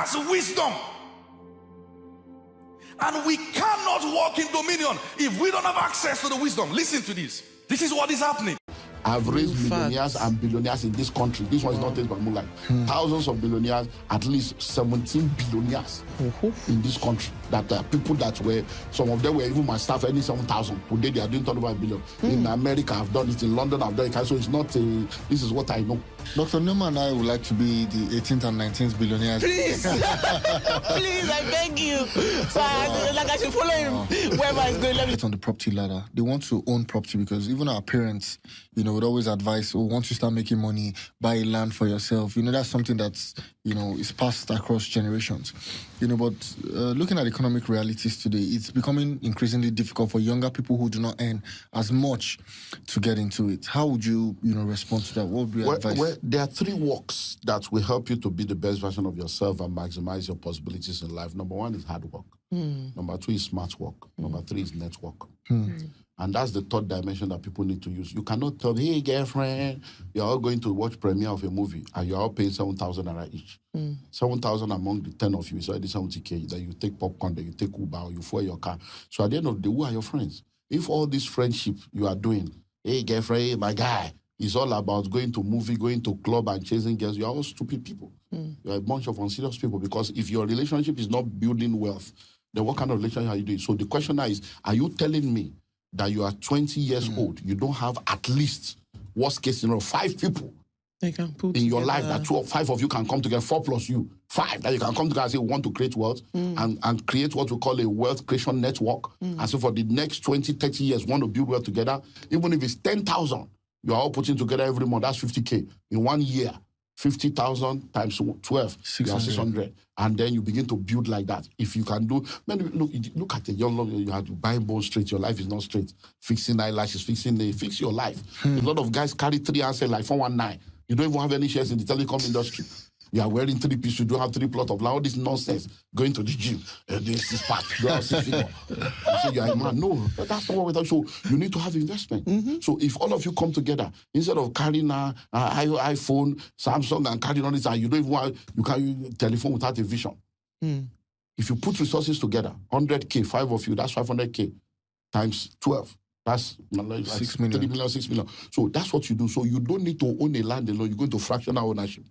That's wisdom. And we cannot walk in dominion if we don't have access to the wisdom. Listen to this. This is what is happening. I've raised millionaires and billionaires in this country. This one is not taste by moonlight. Thousands of billionaires, at least 17 billionaires in this country. That people that were, some of them were even my staff, any 7,000. Today they are doing 35 billion. In America, I've done it. In London, I've done it. So it's not, this is what I know. Dr. Newman and I would like to be the 18th and 19th billionaires. Please, please, I beg you. So like I should follow him wherever he's going. Let me. On the property ladder, they want to own property because even our parents, would always advise, once you start making money, buy land for yourself. That's something that's, is passed across generations. But looking at economic realities today, it's becoming increasingly difficult for younger people who do not earn as much to get into it. How would you, respond to that? What would be your advice? Well, there are 3 works that will help you to be the best version of yourself and maximize your possibilities in life. Number 1 is hard work. Number 2 is smart work. Number 3 is network. And that's the third dimension that people need to use. You cannot tell, hey, girlfriend, you're all going to watch premiere of a movie and you're all paying 7,000 naira each. 7,000 among the 10 of you is already 70K. Then you take popcorn, then you take Uber, or you fuel your car. So at the end of the day, who are your friends? If all this friendship you are doing, hey, girlfriend, hey, my guy, is all about going to movie, going to club and chasing girls, you're all stupid people. You're a bunch of unserious people because if your relationship is not building wealth, then what kind of relationship are you doing? So the question now is, are you telling me that you are 20 years old, you don't have at least, worst case scenario, 5 people they can put in your together. life that 2 or 5 of you can come together, 4 plus you, 5, that you can come together and say we want to create wealth and create what we call a wealth creation network. And so for the next 20, 30 years, want to build wealth together, even if it's 10,000, you are all putting together every month, that's 50K. In 1 year, 50,000 times 12, 600. And then you begin to build like that. If you can do, look at a young lady, you have to buy bone straight, your life is not straight. Fixing eyelashes, fix your life. A lot of guys carry 3 assets like 419. You don't even have any shares in the telecom industry. You are wearing 3 pieces, you don't have 3 plots of land, all this nonsense. Going to the gym, this is part, you have 6 figure. You say you are a man. No, that's not what we're talking. So you need to have investment. So if all of you come together, instead of carrying an iPhone, Samsung, and carrying all this, and you don't even have, you can telephone without a vision. If you put resources together, 100K, 5 of you, that's 500K times 12. That's 6 million. 3 million, 6 million. So that's what you do. So you don't need to own a land alone. You're going to fractional ownership.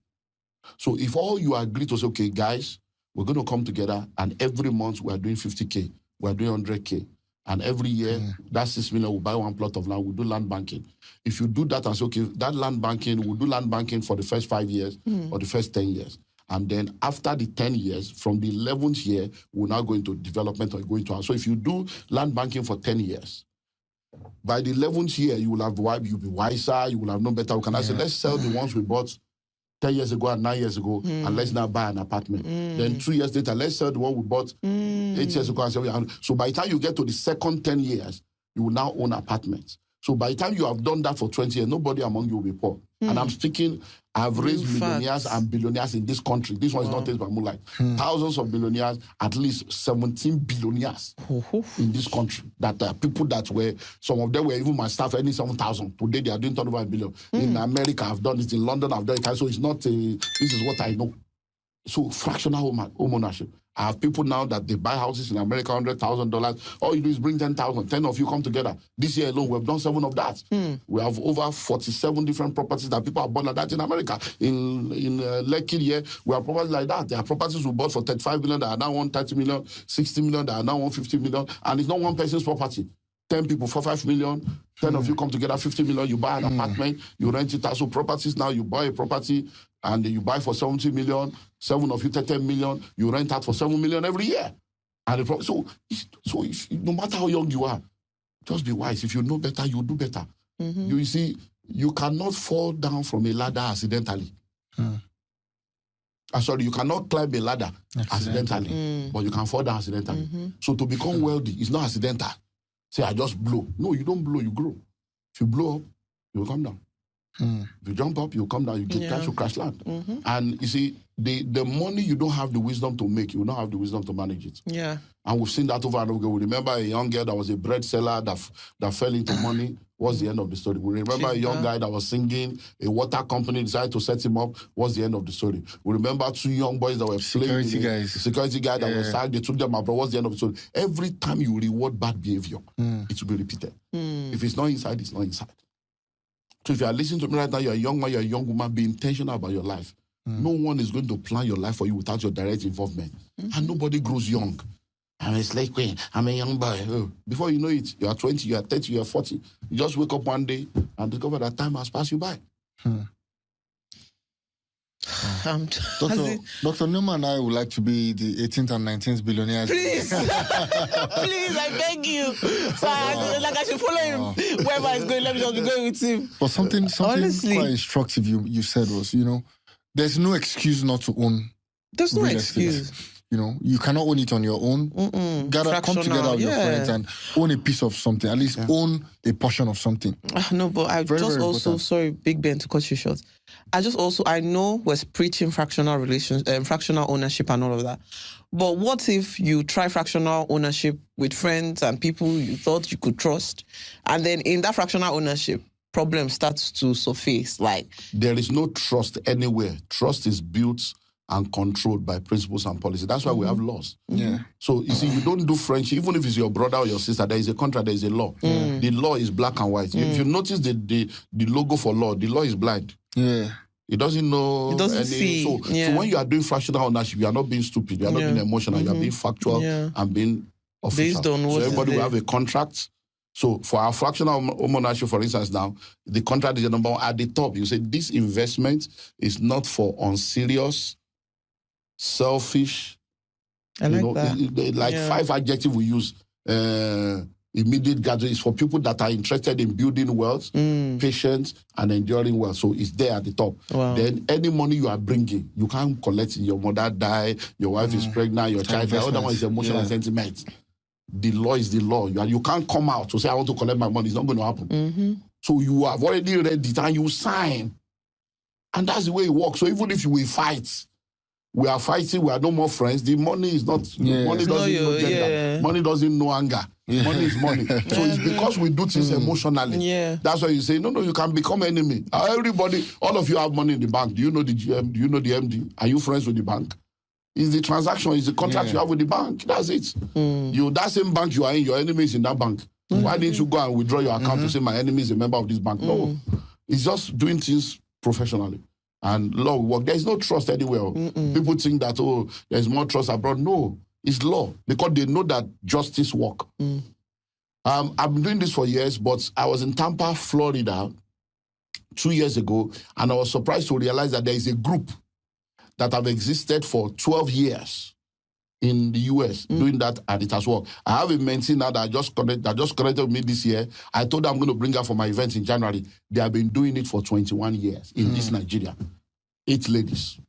So if all you agree to say, okay, guys, we're going to come together and every month we are doing 50K, we are doing 100K. And every year, that 6 million, we'll buy 1 plot of land, we'll do land banking. If you do that and say, okay, that land banking, we'll do land banking for the first 5 years or the first 10 years. And then after the 10 years, from the 11th year, we'll now go into development or go into house. So if you do land banking for 10 years, by the 11th year, you'll be wiser, you will have known better. We can say, let's sell the ones we bought 10 years ago and 9 years ago, and let's now buy an apartment. Then 2 years later, let's sell the one we bought 8 years ago. And say, so by the time you get to the second 10 years, you will now own apartments. So by the time you have done that for 20 years, nobody among you will be poor. And I'm speaking, I've raised millionaires and billionaires in this country. This one is not taste by moonlight. Thousands of billionaires, at least 17 billionaires in this country. That people that were, some of them were even my staff, any 7,000. Today they are doing 35 billion. In America, I've done it. In London, I've done it. So it's not, this is what I know. So fractional home ownership. I have people now that they buy houses in America, $100,000. All you do is bring 10,000. 10 of you come together. This year alone, we've done 7 of that. We have over 47 different properties that people have bought like that in America. In Lekki here, we have properties like that. There are properties we bought for 35 million that are now 130 million, 60 million that are now 150 million. And it's not one person's property. 10 people for 5 million. 10 of you come together, 50 million. You buy an apartment, you rent it out. So properties now, you buy a property and you buy for 70 million. 7 of you take 10 million. You rent out for 7 million every year. And so if, no matter how young you are, just be wise. If you know better, you do better. You see, you cannot fall down from a ladder accidentally. Sorry, you cannot climb a ladder accidentally, but you can fall down accidentally. So to become wealthy is not accidental. Say, I just blow. No, you don't blow, you grow. If you blow up, you will come down. If you jump up, you come down, you get crash, you crash land. And you see, the money you don't have the wisdom to make, you will not have the wisdom to manage it. Yeah. And we've seen that over and over again. We remember a young girl that was a bread seller that fell into money. What's the end of the story? We remember a young guy that was singing, a water company decided to set him up. What's the end of the story? We remember 2 young boys that were playing. Security guy that was sacked. They took them abroad. What's the end of the story? Every time you reward bad behavior, it will be repeated. If it's not inside, it's not inside. So if you are listening to me right now, you're a young man, you're a young woman, be intentional about your life. No one is going to plan your life for you without your direct involvement. And nobody grows young. I'm a slave queen. I'm a young boy. Oh. Before you know it, you are 20, you are 30, you are 40. You just wake up one day and discover that time has passed you by. Dr. Newman and I would like to be the 18th and 19th billionaires. Please. Please, I beg you. So like I should follow him wherever he's going. Let me just be going with him. But something Honestly, quite instructive you said was, there's no excuse not to own. There's no real excuse. estate. You cannot own it on your own. Come together with your friends and own a piece of something. At least own a portion of something. No, but I Very, just very also, important. sorry, Big Ben, to cut you short. I know we're preaching fractional ownership and all of that. But what if you try fractional ownership with friends and people you thought you could trust, and then in that fractional ownership, problem starts to surface? Like, there is no trust anywhere. Trust is built and controlled by principles and policy. That's why we have laws. Yeah. So you see, you don't do friendship, even if it's your brother or your sister, there is a contract, there is a law. The law is black and white. If you notice the logo for law, the law is blind. Yeah. It doesn't know. It doesn't see. So when you are doing fractional ownership, you are not being stupid, you are not being emotional, you are being factual and being official. Based on what so everybody is will have a contract. So for our fractional ownership, for instance, now, the contract is the number one. At the top, you say this investment is not for unserious, selfish. I like that. 5 adjectives we use. Immediate gathering is for people that are interested in building wealth, patience, and enduring wealth. So it's there at the top. Wow. Then any money you are bringing, you can't collect it. Your mother died, your wife is pregnant, your child died. The other one is emotional sentiment. The law is the law. You can't come out to say, I want to collect my money. It's not going to happen. So you have already read it and you sign. And that's the way it works. So even if you will fight, we are fighting, we are no more friends. The money is not, money doesn't know gender. Money doesn't know anger. Money is money. So it's because we do things emotionally. That's why you say, no, you can become enemy. Everybody, all of you have money in the bank. Do you know the GM? Do you know the MD? Are you friends with the bank? It's the transaction, it's the contract you have with the bank. That's it. That same bank you are in, your enemy is in that bank. Why didn't you go and withdraw your account to say my enemy is a member of this bank? No. It's just doing things professionally. And law will work. There is no trust anywhere. People think that, there's more trust abroad. No, it's law because they know that justice work. I've been doing this for years, but I was in Tampa, Florida 2 years ago, and I was surprised to realize that there is a group that have existed for 12 years in the US doing that, and it has worked. I have a mentee now that just connected with me this year. I told her I'm going to bring her for my event in January. They have been doing it for 21 years in this Nigeria. 8 ladies.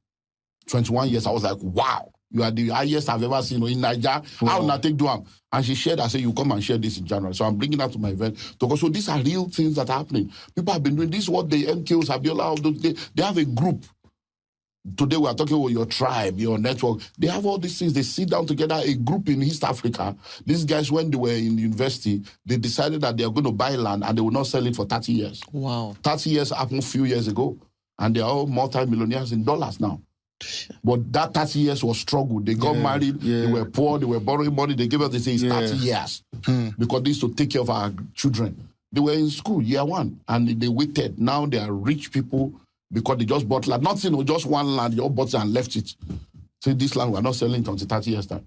21 years. I was like, wow, you are the highest I've ever seen in Nigeria. How not take do them? And she shared, I said, you come and share this in January. So I'm bringing her to my event. So these are real things that are happening. People have been doing this, what the MKOs, Abiola, they have a group. Today we are talking about your tribe, your network. They have all these things. They sit down together, a group in East Africa. These guys, when they were in university, they decided that they are going to buy land and they will not sell it for 30 years. Wow. 30 years happened a few years ago. And they are all multi-millionaires in dollars now. But that 30 years was struggle. They got married, they were poor, they were borrowing money. They gave us, they say it's 30 years. Because this to take care of our children. They were in school, year 1, and they waited. Now they are rich people because they just bought land. Nothing, just one land, you all bought it and left it. So this land, we're not selling it until 30 years time.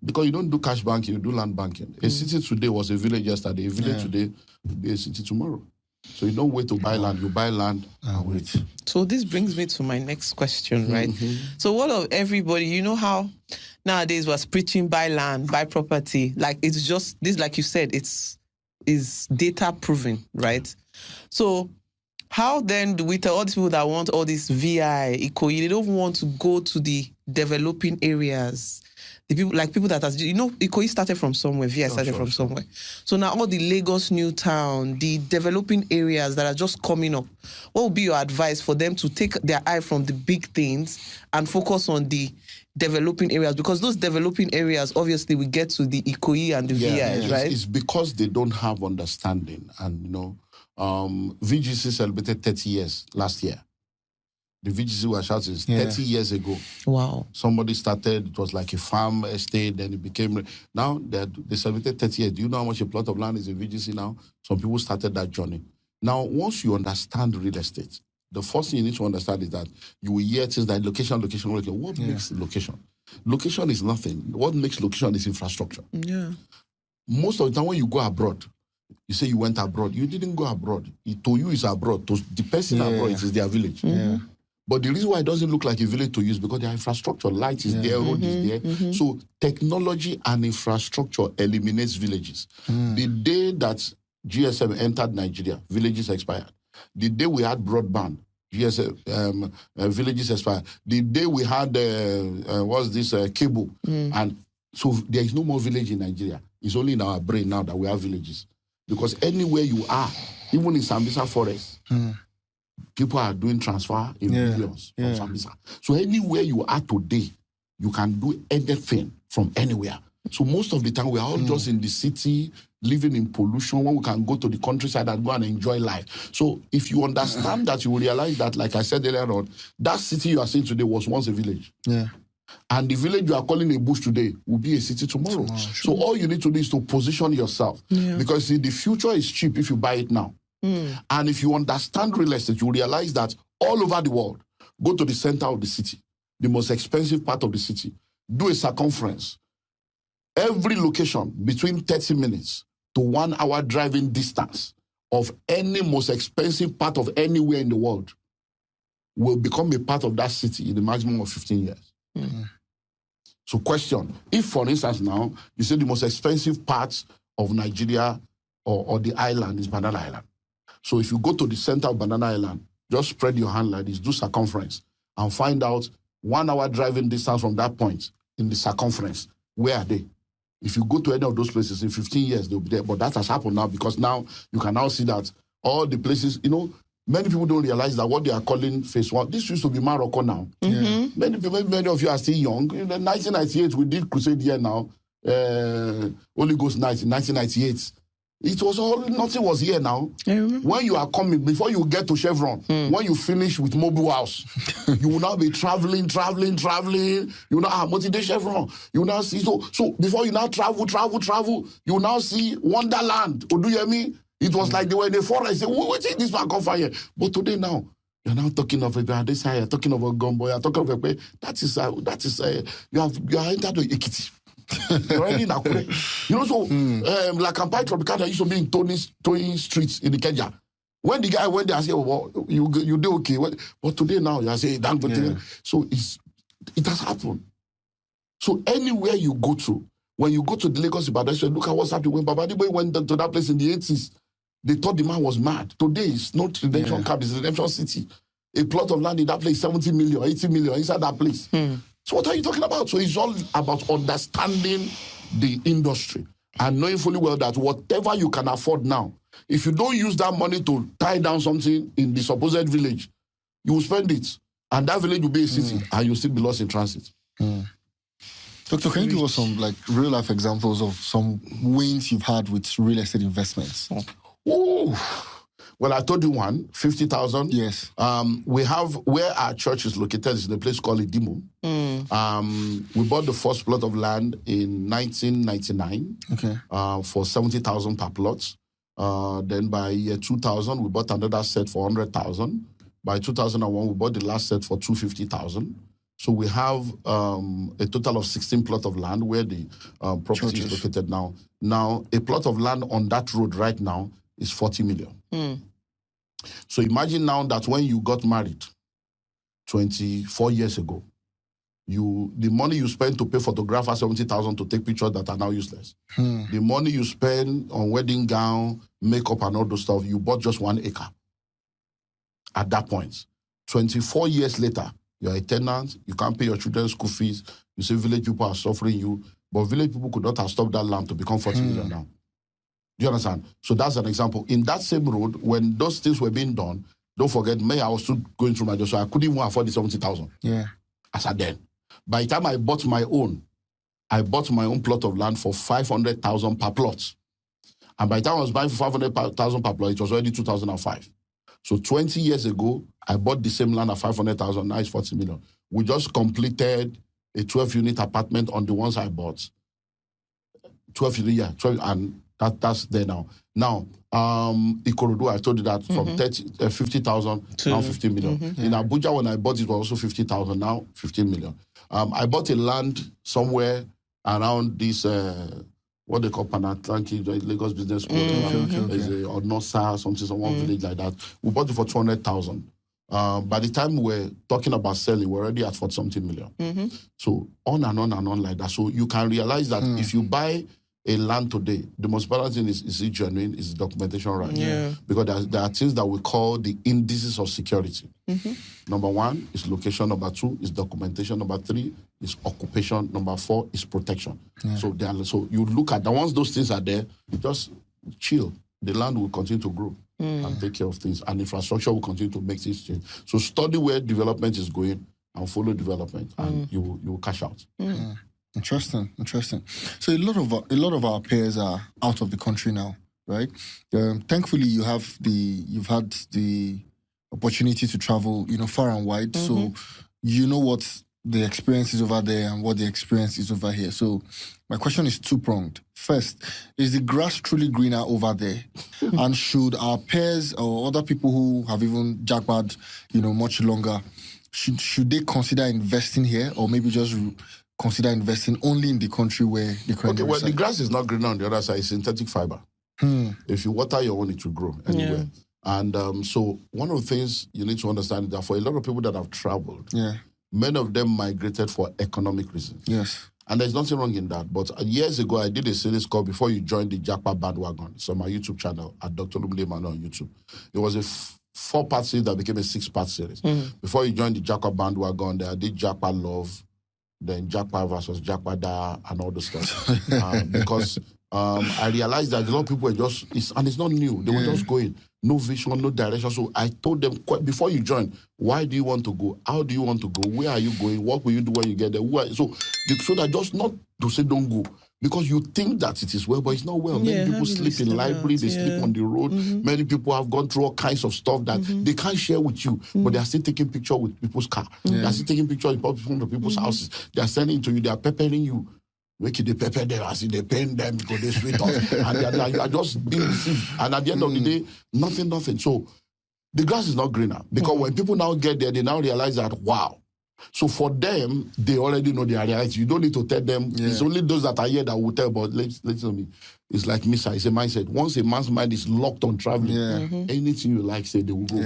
Because you don't do cash banking, you do land banking. A city today was a village yesterday. A village today will be a city tomorrow. So you don't wait to buy land, you buy land and wait. So this brings me to my next question, right? So what of everybody, you know how nowadays was preaching buy land, buy property, like it's just, this like you said, is data proven, right? So How then do we tell all these people that want all this VI, Ikoyi, they don't want to go to the developing areas? The people that has, Ikoyi started from somewhere, VI started from somewhere. So now all the Lagos New Town, the developing areas that are just coming up, what would be your advice for them to take their eye from the big things and focus on the developing areas? Because those developing areas, obviously, we get to the Ikoyi and the VIs, right? It's because they don't have understanding. And, VGC celebrated 30 years last year. The VGC was shouting 30 years ago. Wow. Somebody started, it was like a farm estate, then it became, now they celebrated 30 years. Do you know how much a plot of land is in VGC now? Some people started that journey. Now, once you understand real estate, the first thing you need to understand is that you will hear things like location. What makes location? Location is nothing. What makes location is infrastructure. Yeah. Most of the time when you go abroad, you say you went abroad. You didn't go abroad. To you is abroad. To the person abroad, it is their village. Yeah. But the reason why it doesn't look like a village to you is because their infrastructure, light is there, road is there. So technology and infrastructure eliminates villages. The day that GSM entered Nigeria, villages expired. The day we had broadband, GSM villages expired. The day we had cable, and so there is no more village in Nigeria. It's only in our brain now that we have villages, because anywhere you are, even in Sambisa Forest. People are doing transfer in millions from Sambisa. So anywhere you are today, you can do anything from anywhere. So most of the time, we are all just in the city, living in pollution, when we can go to the countryside and go and enjoy life. So if you understand that, you will realize that, like I said earlier on, that city you are seeing today was once a village. Yeah. And the village you are calling a bush today will be a city tomorrow. So all you need to do is to position yourself. Because see, the future is cheap if you buy it now. And if you understand real estate, you realize that all over the world, go to the center of the city, the most expensive part of the city, do a circumference. Every location between 30 minutes to 1 hour driving distance of any most expensive part of anywhere in the world will become a part of that city in the maximum of 15 years. So question, if for instance now, you say the most expensive part of Nigeria or the island is Banana Island. So if you go to the center of Banana Island, just spread your hand like this, do circumference, and find out 1 hour driving distance from that point in the circumference. Where are they? If you go to any of those places, in 15 years, they'll be there. But that has happened now, because now you can now see that all the places, many people don't realize that what they are calling phase one, this used to be Morocco now. Many of you are still young. In 1998, we did Crusade here now, Holy Ghost night in 1998. It was nothing was here now. When you are coming, before you get to Chevron, when you finish with Mobile House, you will now be traveling. You will now multi-day Chevron. You will now see, so before you now travel, you will now see Wonderland. Or do you hear me? It was like they were in the forest. Say, wait, this man come fire. But today now, you're now talking of a this high, you're talking of a gumbo, you're talking of a that is you are entered the Ekiti. You're already in Akure. Like Kampai Tropicana used to be in Tony Street in the Kenya. When the guy went there, I said, well, you do okay. But today now, you are saying, so it has happened. So anywhere you go to, when you go to the Lagos Ibadan, you say, look at what's happening. When Babadiboy went to that place in the 80s, they thought the man was mad. Today, it's not redemption camp, it's redemption city. A plot of land in that place, 70 million, 80 million inside that place. So what are you talking about? So it's all about understanding the industry and knowing fully well that whatever you can afford now, if you don't use that money to tie down something in the supposed village, you will spend it. And that village will be a city and you'll still be lost in transit. Doctor, can you give us some real life examples of some wins you've had with real estate investments? Well, I told you one, 50,000. Yes. We have, where our church is located, is in a place called Idimo. We bought the first plot of land in 1999 for 70,000 per plot. Then by year 2000, we bought another set for 100,000. By 2001, we bought the last set for 250,000. So we have a total of 16 plots of land where the property is located now. Now, a plot of land on that road right now is 40 million. So imagine now that when you got married 24 years ago, the money you spend to pay photographers 70,000 to take pictures that are now useless. The money you spend on wedding gown, makeup and all those stuff, you bought just 1 acre. at that point. 24 years later, you're a tenant, you can't pay your children's school fees, you say village people are suffering you, but village people could not have stopped that land to become 40 million now. Do you understand? So that's an example. In that same road, when those things were being done, don't forget, I was still going through my job, so I couldn't even afford the 70,000. Yeah. As at then. By the time I bought my own plot of land for 500,000 per plot. And by the time I was buying for 500,000 per plot, it was already 2005. So 20 years ago, I bought the same land at 500,000, now it's 40 million. We just completed a 12-unit apartment on the ones I bought. 12 unit, yeah, 12, and that's there now. Now, Ikorodu, I told you that from 50,000 now 15 million. In Abuja, when I bought it, was also 50,000, now 15 million. I bought a land somewhere around this, what they call Panatlanki, Lagos Business School, or Nosa, something, some one village like that. We bought it for 200,000. By the time we're talking about selling, we're already at 40-something million. So on and on and on like that. So you can realize that if you buy a land today, the most important thing is it genuine, is documentation right. Yeah. Because there are things that we call the indices of security. Number 1 is location. Number 2 is documentation. Number 3 is occupation. Number 4 is protection. So you look at once those things are there, you just chill. The land will continue to grow and take care of things, and infrastructure will continue to make things change. So study where development is going and follow development, and you will cash out. Interesting. So a lot of our peers are out of the country now, right? Thankfully, you've had the opportunity to travel, far and wide. So you know what the experience is over there and what the experience is over here. So my question is two-pronged. First, is the grass truly greener over there? And should our peers or other people who have even jackpot, much longer, should they consider investing here, or maybe just consider investing only in the country where the current the grass is not greener on the other side. It's synthetic fiber. If you water your own, it will grow anywhere. And so one of the things you need to understand is that for a lot of people that have traveled, many of them migrated for economic reasons. Yes. And there's nothing wrong in that. But years ago, I did a series called Before You Join the Jackpot Bandwagon. It's on my YouTube channel at Dr. Olumide Emmanuel on YouTube. It was a 4-part series that became a 6-part series. Before you join the Jackpot Bandwagon, I did Jackpot Love, then Jackpot versus Jackpot Da, and all the stuff. Because I realized that a lot of people were just, and it's not new, they were just going, no vision, no direction. So I told them, before you join, why do you want to go? How do you want to go? Where are you going? What will you do when you get there? So that just not to say don't go, because you think that it is well, but it's not well. Many people sleep in library, they sleep on the road. Many people have gone through all kinds of stuff that they can't share with you, but they are still taking pictures with people's car. They are still taking pictures from the people's houses. They are sending to you, they are preparing you. Make it they prepare them, as they paint them because they sweet us. And you are just being deceived. And at the end of the day, nothing. So the grass is not greener. Because when people now get there, they now realize that, wow. So for them, they already know their reality. You don't need to tell them. It's only those that are here that will tell. But listen to me. It's like Misa. It's a mindset. Once a man's mind is locked on traveling, anything you like, say they will go.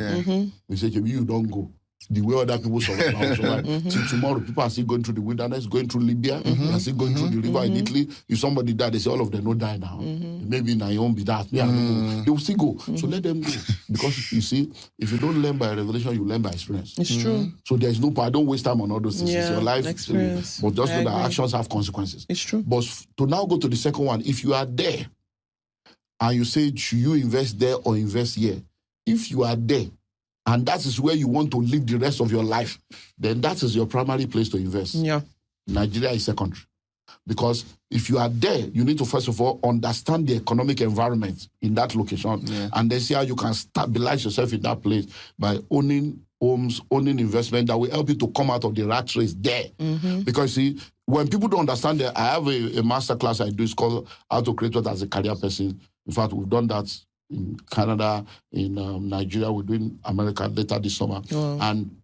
We say, you don't go. The way other people survive. Till tomorrow, people are still going through the wilderness, going through Libya, they are still going through the river in Italy. If somebody died, they say all of them don't die now. Maybe Naomi be that. They will still go. So let them go. Because you see, if you don't learn by revelation, you learn by experience. It's true. So there's no point. Don't waste time on all those things. It's your life experience. But just know that actions have consequences. It's true. But to now go to the second one, if you are there and you say, should you invest there or invest here? If you are there, and that is where you want to live the rest of your life, then that is your primary place to invest. Yeah. Nigeria is secondary. Because if you are there, you need to first of all understand the economic environment in that location, and then see how you can stabilize yourself in that place by owning homes, owning investment that will help you to come out of the rat race there. Because see, when people don't understand that, I have a master class I do, it's called How to Create Wealth as a Career Person. In fact, we've done that in Canada, in Nigeria, we're doing America later this summer. And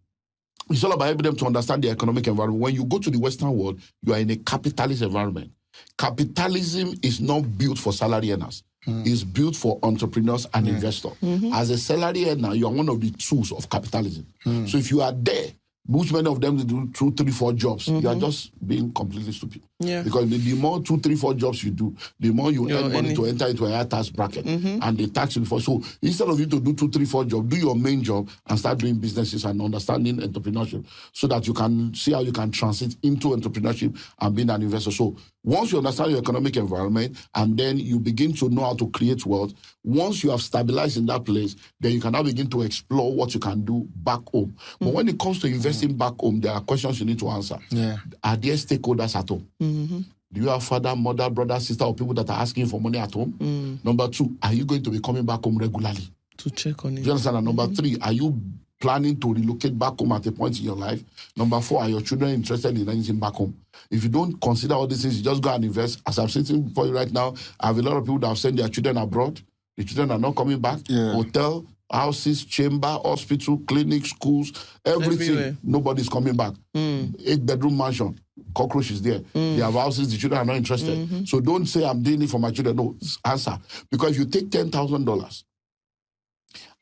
it's all about helping them to understand the economic environment. When you go to the Western world, you are in a capitalist environment. Capitalism is not built for salary earners. It's built for entrepreneurs and investors. As a salary earner, you are one of the tools of capitalism. So if you are there, which many of them do 2, 3, 4 jobs, you are just being completely stupid. Yeah. Because the more 2, 3, 4 jobs you do, the more you earn money to enter into a higher tax bracket. And they tax you before. So instead of you to do 2, 3, 4 jobs, do your main job and start doing businesses and understanding entrepreneurship so that you can see how you can transit into entrepreneurship and being an investor. So once you understand your economic environment and then you begin to know how to create wealth, once you have stabilized in that place, then you can now begin to explore what you can do back home. But when it comes to investing back home, there are questions you need to answer. Yeah. Are there stakeholders at home? Do you have father, mother, brother, sister, or people that are asking for money at home? Number 2, are you going to be coming back home regularly? To check on it. Do you understand? And number 3, are you planning to relocate back home at a point in your life? Number 4, are your children interested in anything back home? If you don't consider all these things, you just go and invest. As I'm sitting for you right now, I have a lot of people that have sent their children abroad. The children are not coming back. Yeah. Hotel, houses, chamber, hospital, clinic, schools, everything. Everywhere. Nobody's coming back. 8-bedroom mansion. Cockroach is there. They have houses, the children are not interested. So don't say I'm doing it for my children. No, answer. Because if you take $10,000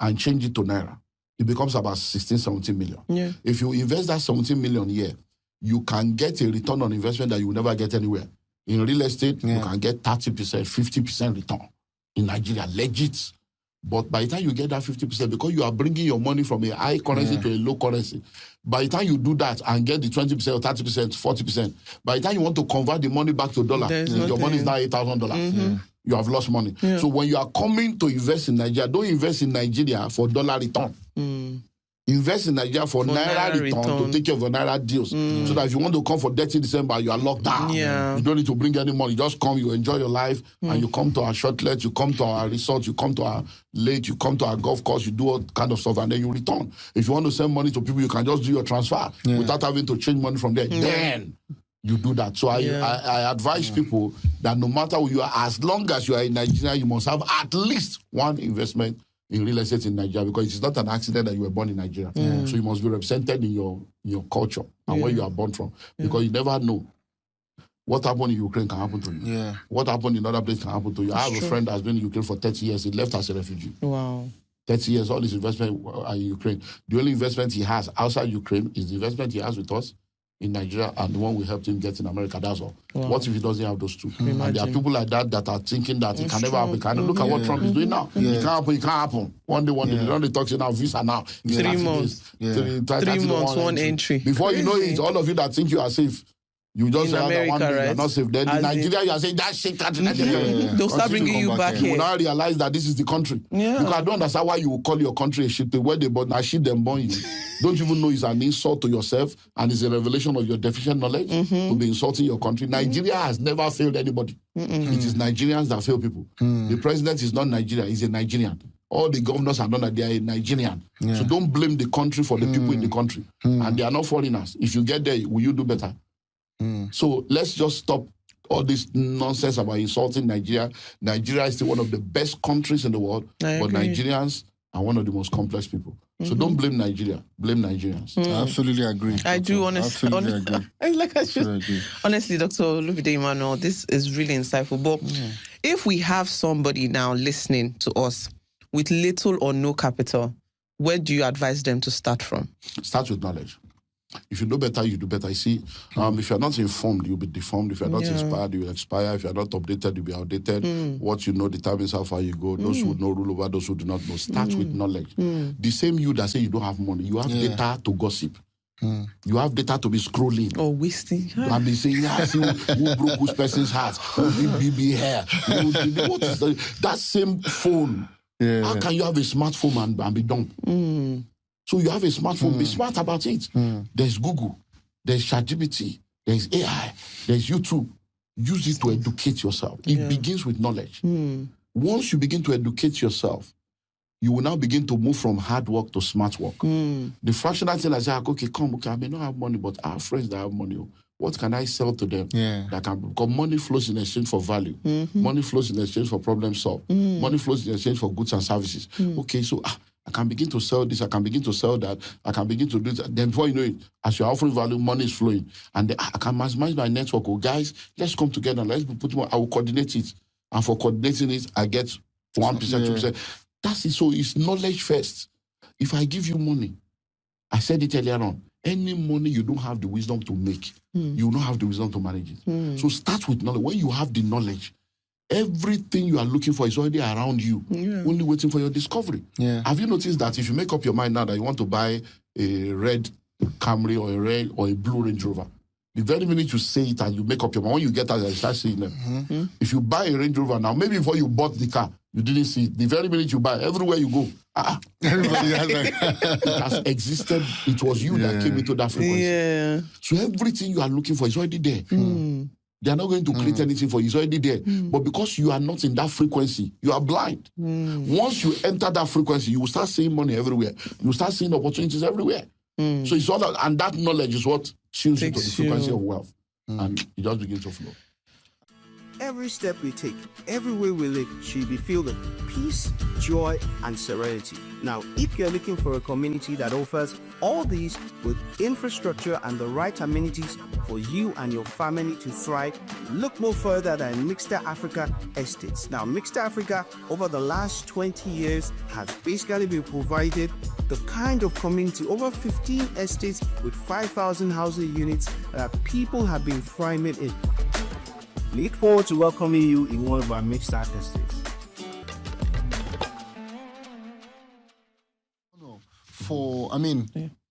and change it to Naira, it becomes about 16, 17 million. Yeah. If you invest that 17 million a year, you can get a return on investment that you will never get anywhere. In real estate, you can get 30%, 50% return. In Nigeria, legit. But by the time you get that 50%, because you are bringing your money from a high currency to a low currency, by the time you do that and get the 20% or 30%, 40%, by the time you want to convert the money back to dollar, your money is now $8,000. You have lost money. So when you are coming to invest in Nigeria, don't invest in Nigeria for dollar return. Invest in Nigeria for Naira return to take care of your Naira deals. So that if you want to come for 30 December, you are locked down. Yeah. You don't need to bring any money. You just come, you enjoy your life, and you come to our shortlet, you come to our resort, you come to our lake, you come to our golf course, you do all kind of stuff, and then you return. If you want to send money to people, you can just do your transfer without having to change money from there. Then you do that. So I advise people that no matter who you are, as long as you are in Nigeria, you must have at least one investment in real estate in Nigeria, because it's not an accident that you were born in Nigeria. So you must be represented in your culture and where you are born from, because you never know what happened in Ukraine can happen to you. Yeah. What happened in other places can happen to you. I have a friend that's been in Ukraine for 30 years. He left as a refugee. Wow. 30 years, all his investment are in Ukraine. The only investment he has outside Ukraine is the investment he has with us in Nigeria and the one we helped him get in America. That's all. Wow. What if he doesn't have those two? Imagine. And there are people like that that are thinking that it can never happen. Look at what Trump is doing now. It can't happen. One day, they don't talk now, visa now. 3 months. 3 months, one entry. Before you know it, all of you that think you are safe, you just say that one day you are not safe. Then in Nigeria, you are saying, that shit country. They'll start bringing you back You here. will now realize that this is the country. Yeah. Because I don't understand why you will call your country a shit. Where they born, shit them born you. Don't you even know it's an insult to yourself and it's a revelation of your deficient knowledge to be insulting your country. Nigeria has never failed anybody. It is Nigerians that fail people. The president is not Nigeria, he's a Nigerian. All the governors are not that they are a Nigerian. So don't blame the country for the people in the country. And they are not foreigners. If you get there, will you do better? So let's just stop all this nonsense about insulting Nigeria. Nigeria is still one of the best countries in the world, but Nigerians are one of the most complex people. So don't blame Nigeria, blame Nigerians. I absolutely agree. I do honestly. Absolutely agree. Honestly, Dr. Olumide Emmanuel, this is really insightful. But if we have somebody now listening to us with little or no capital, where do you advise them to start from? Start with knowledge. If you know better, you do better. You see, if you're not informed, you'll be deformed. If you're not inspired, you will expire. If you're not updated, you'll be outdated. What you know determines how far you go. Those who know rule over those who do not know. Start with knowledge. The same you that say you don't have money, you have data to gossip. You have data to be scrolling. Or wasting. And be saying, see who broke whose person's heart, who did BB hair. What is that same phone? How can you have a smartphone and be dumb? So you have a smartphone, be smart about it. There's Google, there's ChatGPT, there's AI, there's YouTube. Use it to educate yourself. It begins with knowledge. Once you begin to educate yourself, you will now begin to move from hard work to smart work. The fractional thing I say, okay, I may not have money, but I have friends that have money. What can I sell to them? Because money flows in exchange for value. Money flows in exchange for problem solved. Money flows in exchange for goods and services. Okay, so I can begin to sell this, I can begin to sell that, I can begin to do that. Then before you know it, as you're offering value, money is flowing. And then I can maximize my network. Oh, guys, let's come together. Let's put more. I will coordinate it. And for coordinating it, I get 1%, 2%. That's it. So it's knowledge first. If I give you money, I said it earlier on, any money you don't have the wisdom to make, you will not have the wisdom to manage it. So start with knowledge. When you have the knowledge, everything you are looking for is already around you, only waiting for your discovery. Yeah. Have you noticed that if you make up your mind now that you want to buy a red Camry or a red or a blue Range Rover, the very minute you say it and you make up your mind, when you get out, you start seeing them. If you buy a Range Rover now, maybe before you bought the car, you didn't see it. The very minute you buy, everywhere you go, Everybody has like, it has existed. It was you that came into that frequency. Yeah. So everything you are looking for is already there. They are not going to create anything for you. It's already there. But because you are not in that frequency, you are blind. Once you enter that frequency, you will start seeing money everywhere. You will start seeing opportunities everywhere. So it's all that, and that knowledge is what tunes you to the frequency of wealth. And it just begins to flow. Every step we take, every way we live should be filled with peace, joy, and serenity. Now, if you're looking for a community that offers all these with infrastructure and the right amenities for you and your family to thrive, look no further than Mixter Africa Estates. Now, Mixter Africa, over the last 20 years, has basically been provided the kind of community, over 15 estates with 5,000 housing units that people have been thriving in. Look forward to welcoming you in one of our Mixed estates.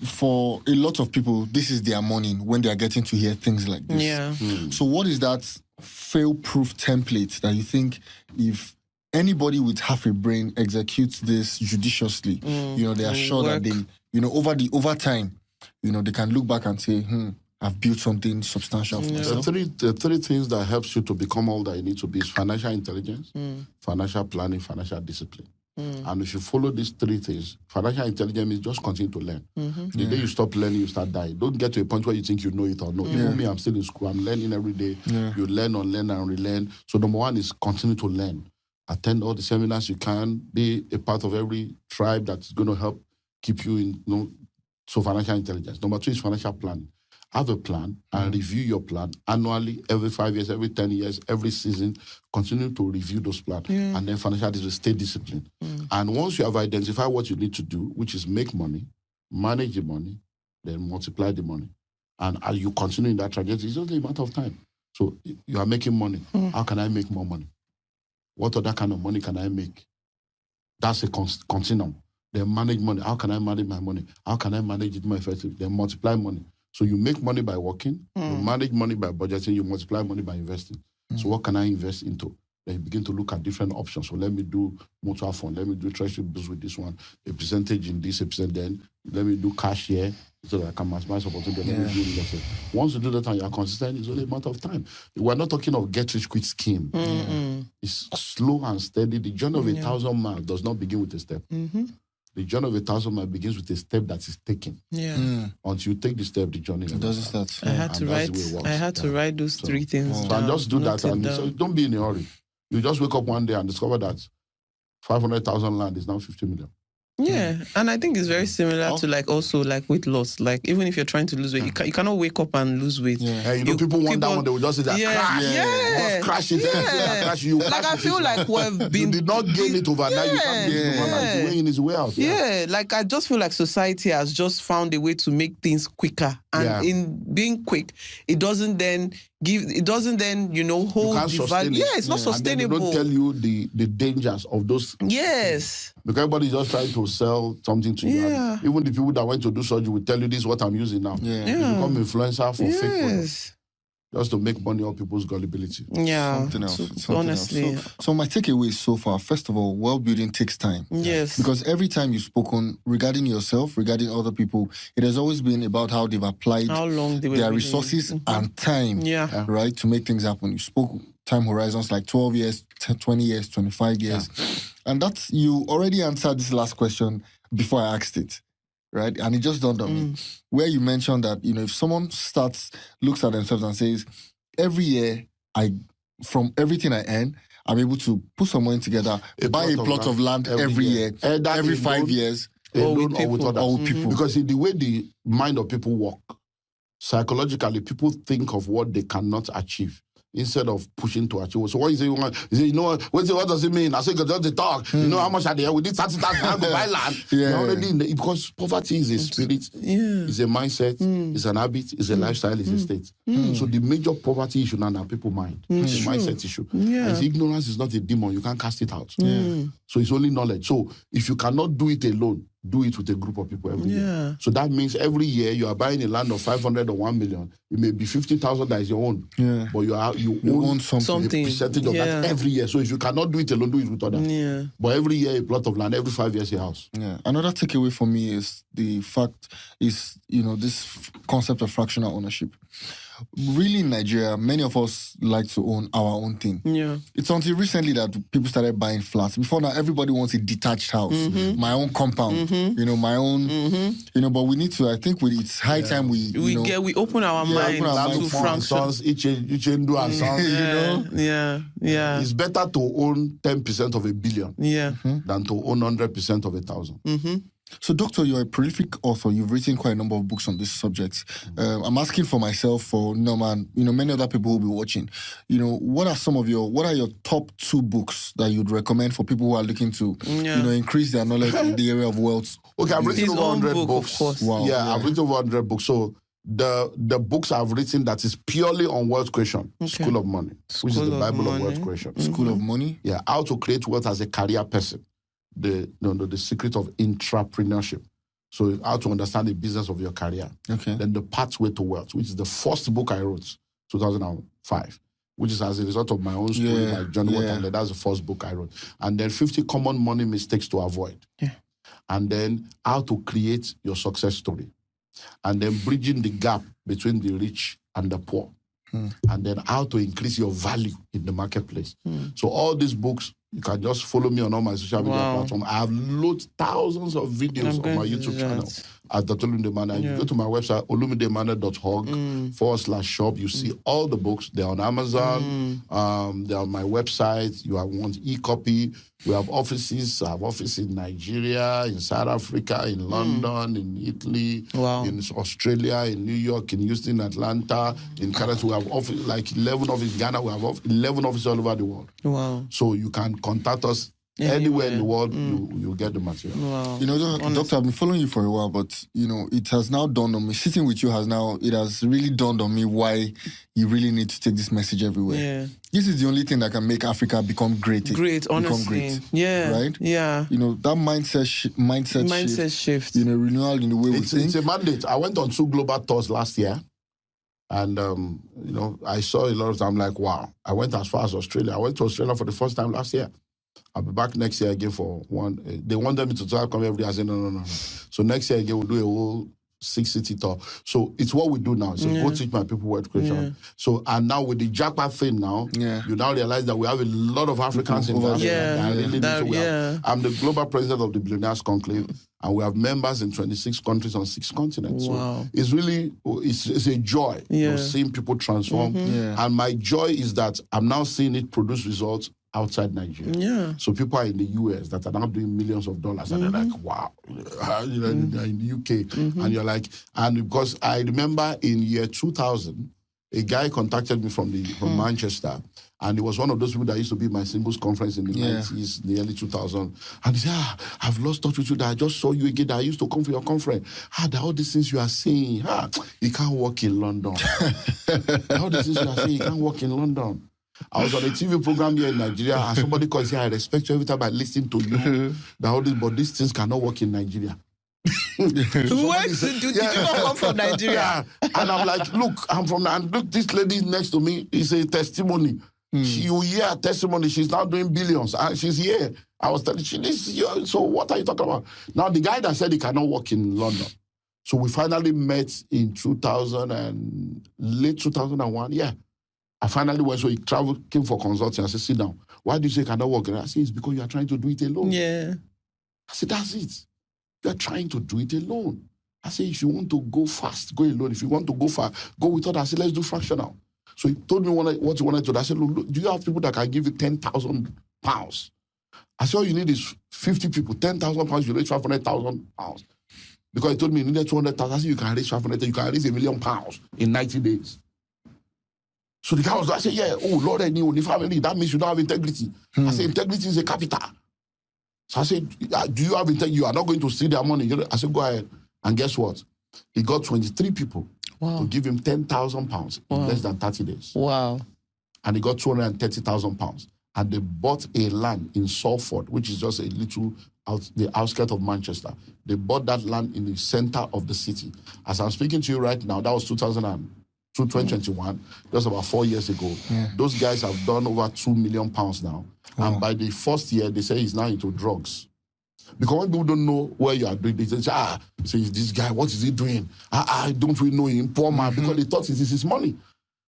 for a lot of people, this is their morning when they are getting to hear things like this. Yeah. So what is that fail-proof template that you think if anybody with half a brain executes this judiciously, they are sure that they, over time, they can look back and say, I've built something substantial for myself. The three things that helps you to become all that you need to be is financial intelligence, financial planning, financial discipline. And if you follow these three things, financial intelligence means just continue to learn. The day you stop learning, you start dying. Don't get to a point where you think you know it or no. Even me, I'm still in school. I'm learning every day. You learn, unlearn, and relearn. So number one is continue to learn. Attend all the seminars you can. Be a part of every tribe that's going to help keep you in, so financial intelligence. Number two is financial planning. Have a plan and review your plan annually, every 5 years, every 10 years, every season. Continue to review those plans. And then financial discipline, stay disciplined. And once you have identified what you need to do, which is make money, manage the money, then multiply the money. And as you continue in that trajectory, it's only a matter of time. So you are making money. How can I make more money? What other kind of money can I make? That's a continuum. Then manage money. How can I manage my money? How can I manage it more effectively? Then multiply money. So you make money by working, you manage money by budgeting, you multiply money by investing. So what can I invest into? Then you begin to look at different options. So let me do mutual fund, let me do treasury bills with this one, a percentage in this, a percent then, let me do cash here so that I can maximize opportunity. Let me do investing. Once you do that and you are consistent, it's only a matter of time. We're not talking of get rich quick scheme. It's slow and steady. The journey of 1,000 miles does not begin with a step. The journey of 1,000 miles begins with a step that is taken. Until you take the step, the journey doesn't start. I had to write those three things So down. just do that. And so don't be in a hurry. You just wake up one day and discover that 500,000 land is now 50 million. Yeah, and I think it's very similar to also weight loss. Like even if you're trying to lose weight, you cannot wake up and lose weight. People want that one, they will just say that crash. Crash it. Crash you. Like I feel like we've been. You did not gain it overnight. You can't gain it overnight. The way in is way out. Like I just feel like society has just found a way to make things quicker, and in being quick, it doesn't then hold the value. It's not sustainable. And they don't tell you the dangers of those. Yes. Because everybody's just trying to sell something to you. And even the people that went to do surgery will tell you this is what I'm using now. You become influencer for fake products. Just to make money off people's gullibility. Something else. Honestly. So my takeaways so far, first of all, wealth building takes time. Yes. Because every time you've spoken regarding yourself, regarding other people, it has always been about how they've applied their resources and time, right, to make things happen. You spoke time horizons like 12 years, 20 years, 25 years. And that's, you already answered this last question before I asked it. Right? And it just dawned on me. Where you mentioned that, if someone looks at themselves and says, every year, from everything I earn, I'm able to put some money together, buy a plot of land every year, every 5 years, or with people. Because the way the mind of people work, psychologically, people think of what they cannot achieve instead of pushing to achieve. So what you say you want? You say, you know what does it mean? I say, just the talk. You know how much are there? We did 30,000. I go buy land. You're already in because poverty is a spirit, it's a mindset, it's an habit, it's a lifestyle, it's a state. So the major poverty issue now in people mind, it's a mindset issue. And ignorance is not a demon. You can't cast it out. So it's only knowledge. So if you cannot do it alone, do it with a group of people every year. So that means every year you are buying a land of 500 or 1 million. It may be 50,000 that is your own. But you own something. A percentage of that every year. So if you cannot do it alone, do it with others. But every year a plot of land, every 5 years a house. Another takeaway for me is the fact is, this concept of fractional ownership. Really, in Nigeria, many of us like to own our own thing. It's until recently that people started buying flats. Before now, everybody wants a detached house, my own compound, my own, but we need to, I think it's high time we open our mind to fractional. It's better to own 10% of a billion than to own 100% of 1,000. So, Doctor, you're a prolific author. You've written quite a number of books on this subject. I'm asking for myself, for Norman, many other people who will be watching. What are your top 2 books that you'd recommend for people who are looking to, increase their knowledge in the area of wealth? Okay, I've written over 100 books. Wow. I've written over 100 books. So the books I've written that is purely on wealth creation, School of Money, which is the Bible of wealth creation. School of Money? Yeah, how to create wealth as a career person. The secret of entrepreneurship. So how to understand the business of your career. Then the pathway to wealth, which is the first book I wrote, 2005, which is as a result of my own story by John Waterley. That's the first book I wrote. And then 50 common money mistakes to avoid. And then how to create your success story. And then bridging the gap between the rich and the poor. And then how to increase your value in the marketplace. So all these books, you can just follow me on all my social media platforms. I have loaded thousands of videos on my YouTube channel at Dr. Olumide Emmanuel. You go to my website, olumideemmanuel.org/shop. You see all the books. They're on Amazon. They're on my website. You want e-copy. We have offices. I have offices in Nigeria, in South Africa, in London, in Italy, in Australia, in New York, in Houston, Atlanta, in Canada. We have offices, like 11 offices in Ghana. We have 11 offices all over the world. So you can contact us anywhere in the world, you'll get the material. Doctor, I've been following you for a while, but, it has now dawned on me, sitting with you it has really dawned on me why you really need to take this message everywhere. This is the only thing that can make Africa become great. Honestly. Right? That mindset shift. Renewal in the way we think. It's a mandate. I went on 2 global tours last year. And, I saw a lot of time, like, wow. I went as far as Australia. I went to Australia for the first time last year. I'll be back next year again for one. They wanted me to come every day. I said, no. So next year again, we'll do a whole 6-city tour. So it's what we do now. So go teach my people wealth creation. So, and now with the jackpot thing now, you now realize that we have a lot of Africans in that. I'm the global president of the Billionaires Conclave, and we have members in 26 countries on 6 continents. So it's really, it's a joy seeing people transform. And my joy is that I'm now seeing it produce results outside Nigeria. So people are in the US that are now doing millions of dollars, and they're like, wow, in the UK. And you're like, and because I remember in year 2000, a guy contacted me from Manchester, and it was one of those people that used to be at my singles conference in the 90s, the early 2000s. And he said, I've lost touch with you, that I just saw you again, that I used to come for your conference. All these things you are saying, you can't work in London. All these things you are saying, you can't work in London. I was on a TV program here in Nigeria, and somebody calls here, I respect you every time I listen to you. But these things cannot work in Nigeria. Did you not come from Nigeria? And I'm like, look, I'm from, and look, this lady next to me is a testimony. You hear her testimony, she's now doing billions, and she's here. I was telling you, so what are you talking about? Now, the guy that said he cannot work in London. So we finally met in late 2001, I finally went, so he came for consulting. I said, sit down. Why do you say you cannot work? And I said, it's because you are trying to do it alone. I said, that's it. You are trying to do it alone. I said, if you want to go fast, go alone. If you want to go far, go with others. I said, let's do fractional. So he told me what he wanted to do. I said, look, do you have people that can give you £10,000? I said, all you need is 50 people. £10,000, you raise £500,000. Because he told me he needed 200,000. I said, you can raise 500,000. You can raise £1 million in 90 days. So the guy was like, I said, yeah, oh, Lord, I knew the family. That means you don't have integrity. I said, integrity is a capital. So I said, do you have integrity? You are not going to steal their money. I said, go ahead. And guess what? He got 23 people to give him £10,000 in less than 30 days. Wow. And he got £230,000. And they bought a land in Salford, which is just a little the outskirts of Manchester. They bought that land in the center of the city. As I'm speaking to you right now, that was 2021, just about 4 years ago. Yeah. Those guys have done over £2 million now. And by the first year, they say he's now into drugs. Because when people don't know where you are doing, they say, this guy, what is he doing? Don't we know him? Poor man, because they thought it is his money.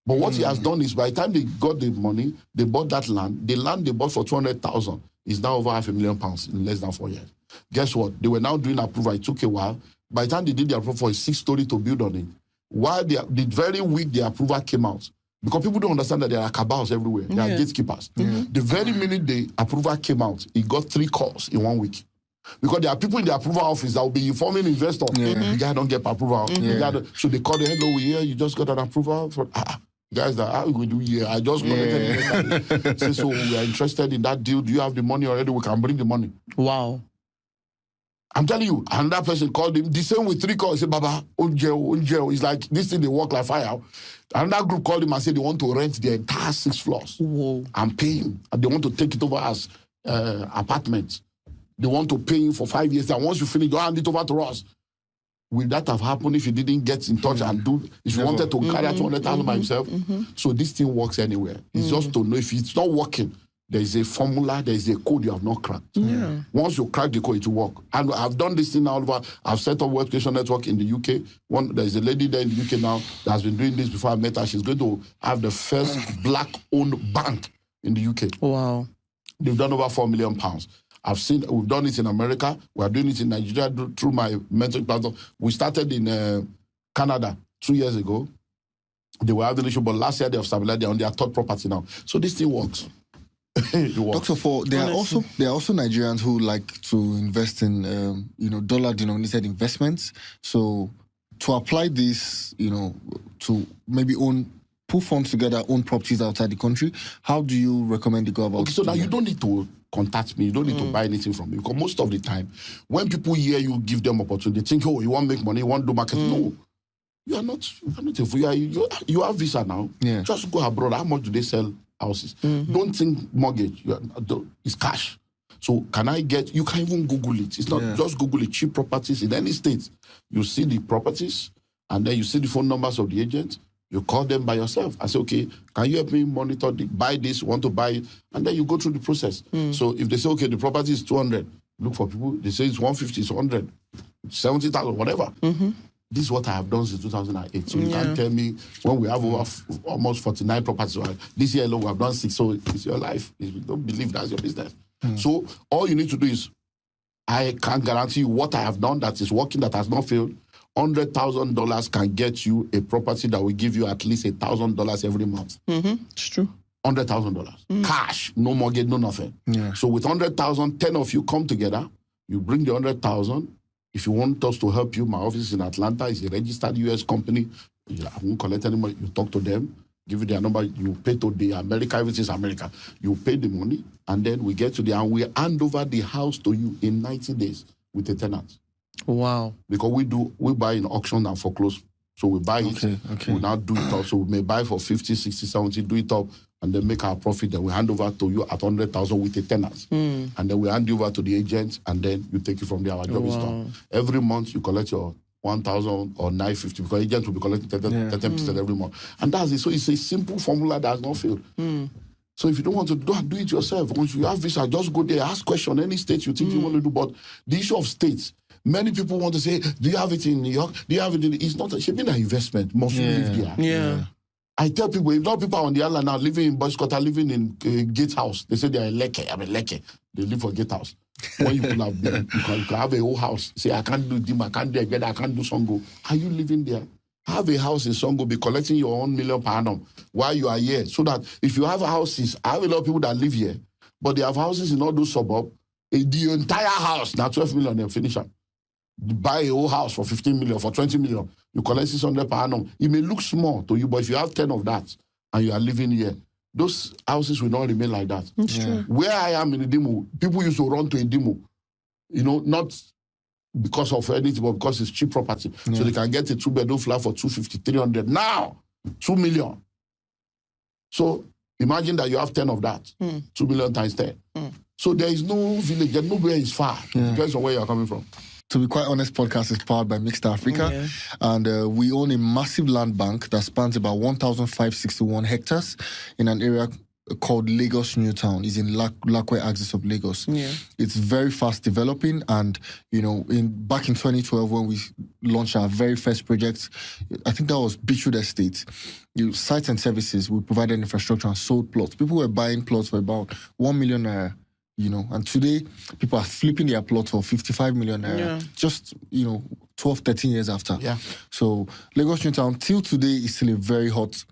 But what he has done is, by the time they got the money, they bought that land. The land they bought for 200,000 is now over £500,000 in less than 4 years. Guess what? They were now doing approval. It took a while. By the time they did the approval for a 6-story to build on it, while the very week the approval came out, because people don't understand that there are cabals everywhere. There are gatekeepers. The very minute the approval came out, he got 3 calls in 1 week. Because there are people in the approval office that will be informing investors. The guy don't get approval. So they call the hello, we hear you just got an approval for guys that how we do here. I just connected. Say, so we are interested in that deal. Do you have the money already? We can bring the money. Wow. I'm telling you, another person called him. The same with 3 calls. He said, Baba, Onjeo. It's like this thing they work like fire. Another group called him and said they want to rent the entire 6 floors. Whoa. And pay him. And they want to take it over as apartments. They want to pay him for 5 years. And once you finish, don't hand it over to us. Will that have happened if you didn't get in touch and do, if you wanted to carry out 200,000 by himself? So this thing works anywhere. It's just to know if it's not working, there is a formula, there is a code you have not cracked. Once you crack the code, it will work. And I've done this thing all over. I've set up Wealth Creation Network in the UK. There's a lady there in the UK now that has been doing this before I met her. She's going to have the first black-owned bank in the UK. Wow. They've done over £4 million. We've done it in America. We are doing it in Nigeria through my mentoring platform. We started in Canada 2 years ago. They were having an issue, but last year they have stabilized. They're on their 3rd property now. So this thing works. It works. Dr. there are also Nigerians who like to invest in dollar-denominated investments. So to apply this, to maybe put funds together, own properties outside the country, how do you recommend they go about? Okay, so now you don't need to contact me. You don't need to buy anything from me. Because most of the time, when people hear you give them opportunity, they think, oh, you want to make money, you want to do marketing. No, you are not a fool. You have visa now. Yeah. Just go abroad. How much do they sell houses? Don't think mortgage. It's cash. So you can even Google it. It's not just Google it. Cheap properties in any state. You see the properties, and then you see the phone numbers of the agent. You call them by yourself and say, okay, can you help me monitor, buy this, want to buy it? And then you go through the process. So if they say, okay, the property is 200, look for people. They say it's 150, it's 100, 70,000, whatever. This is what I have done since 2008. So you can't tell me when we have over almost 49 properties. This year alone, we have done 6. So it's your life. If you don't believe that's your business. So all you need to do is, I can guarantee you what I have done that is working, that has not failed. $100,000 can get you a property that will give you at least $1,000 every month. It's true. $100,000. Cash, no mortgage, no nothing. Yeah. So with 100,000, 10 of you come together, you bring the 100,000. If you want us to help you, my office is in Atlanta. It's a registered US company. I won't collect any money. You talk to them, give you their number. You pay to the America. Everything is America. You pay the money, and then we get to there and we hand over the house to you in 90 days with a tenant. Wow. Because we buy in auction and foreclose. So we buy it, we now do it up. So we may buy for 50, 60, 70, do it up, and then make our profit. Then we hand over to you at 100,000 with a tenant. And then we hand you over to the agent, and then you take it from there. Our job is done. Every month you collect your 1,000 or 950, because agent will be collecting 10% every month. And that's it. So it's a simple formula that has not failed. So if you don't want to do it yourself, once you have visa, just go there, ask question, any state you think you want to do. But the issue of states, many people want to say, do you have it in New York? Do you have it in... It's not... It's been an investment. Must you live there? Yeah. I tell people, if not people on the island now living in Boycott, living in Gatehouse, they say they are Leke. I'm a Leke. They live for Gatehouse. When you could have been, you can have a whole house. Say, I can't do Dim, I can't do Egeda, I can't do Songo. Are you living there? Have a house in Songo, be collecting your own million per annum while you are here. So that if you have houses, I have a lot of people that live here, but they have houses in all those suburbs. The entire house, now 12 million, they'll finish up. Buy a whole house for 15 million, for 20 million. You collect 600 per annum. It may look small to you, but if you have 10 of that, and you are living here, those houses will not remain like that. It's true. Where I am in Idimo, people used to run to Idimo, not because of anything, but because it's cheap property. So they can get a 2-bedroom flat for 250, 300. Now, 2 million. So imagine that you have 10 of that. 2 million times 10. So there is no village, there nowhere is far. It depends on where you are coming from. To be quite honest, podcast is powered by Mixed Africa, and we own a massive land bank that spans about 1,561 hectares in an area called Lagos Newtown. It's in Lakwe axis of Lagos. It's very fast developing, and back in 2012 when we launched our very first project, I think that was Beachwood Estate. Sites and services, we provided infrastructure and sold plots. People were buying plots for about 1 million naira. And today people are flipping their plot for 55 million naira. Just 12, 13 years after. So Lagos Newtown till today is still a very hot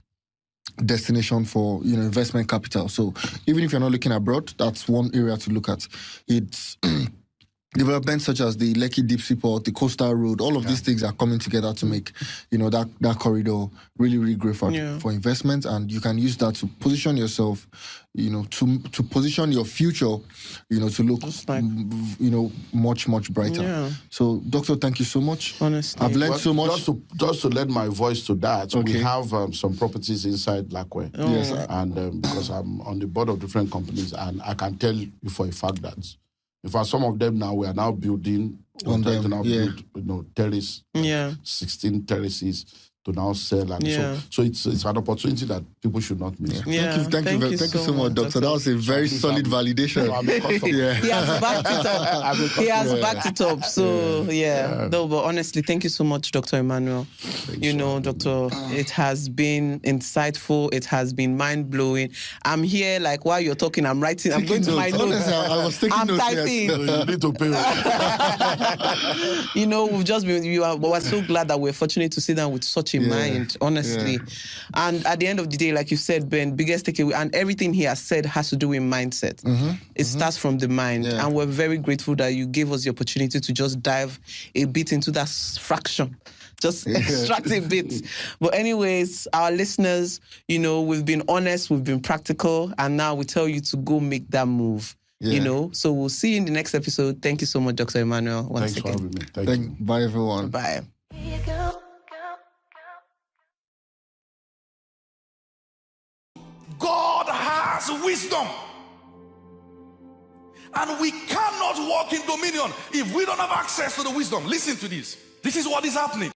destination for investment capital. So even if you're not looking abroad, that's one area to look at. It's developments such as the Lekki Deep Seaport, the Coastal Road, all of these things are coming together to make that corridor really, really great for investment, and you can use that to position yourself, to position your future, to look much, much brighter. So, Doctor, thank you so much. Honestly, I've learned so much. Just to lend my voice to that, we have some properties inside Lakwe. Yes, and because I'm on the board of different companies, and I can tell you for a fact that in fact, some of them now, we are now building, build, terrace, 16 terraces to now sell. And so it's an opportunity that people should not miss. Thank you so much, Doctor. That was a very solid validation. He has backed it up. He has backed it up. So, No, but honestly, thank you so much, Dr. Emmanuel. Doctor, it has been insightful. It has been mind-blowing. I'm here, like, while you're talking, I'm writing. I'm going to my notes. Honestly, I was taking notes. Typing. You need to pay. We've just been, we're so glad that we're fortunate to sit down with such in mind, honestly. And at the end of the day, like you said, Ben, biggest takeaway, and everything he has said has to do with mindset. It starts from the mind. And we're very grateful that you gave us the opportunity to just dive a bit into that fraction. Just extract a bit. But anyways, our listeners, we've been honest, we've been practical, and now we tell you to go make that move. So we'll see you in the next episode. Thank you so much, Dr. Emmanuel, once again. Thanks for having me. Bye, everyone. Bye. God has wisdom. And we cannot walk in dominion if we don't have access to the wisdom. Listen to this. This is what is happening.